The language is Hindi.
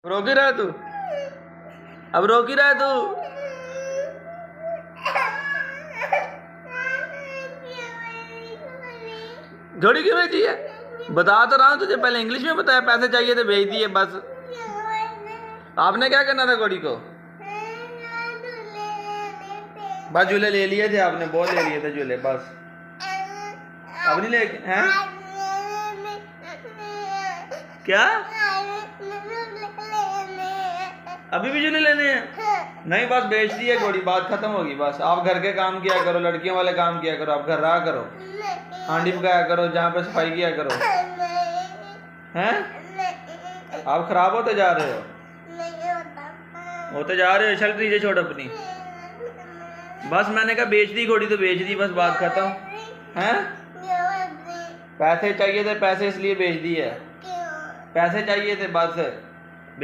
रोक ही रहा है तू, अब रोक ही रहा है तू। घोड़ी क्यों बेची है? बता तो रहा हूँ तुझे, पहले इंग्लिश में बताया, पैसे चाहिए थे भेज दिए बस। आपने क्या करना था घोड़ी को? बस झूले ले लिए थे आपने, बहुत ले लिए थे झूले बस। अब नहीं ले हैं? क्या अभी भी झूले लेने हैं? नहीं बस बेच दी है घोड़ी, बात खत्म होगी बस। आप घर के काम किया करो, लड़कियों वाले काम किया करो, आप घर रहा करो, हांडी पकाया करो, जहाँ पे सफाई किया करो। हैं? आप खराब होते जा रहे हो, होते जा रहे हो। चल दीजिए छोड़ अपनी, बस मैंने कहा बेच दी घोड़ी तो बेच दी, बस बात खत्म। हैं? पैसे चाहिए थे, पैसे इसलिए बेच दी है, पैसे चाहिए थे बस।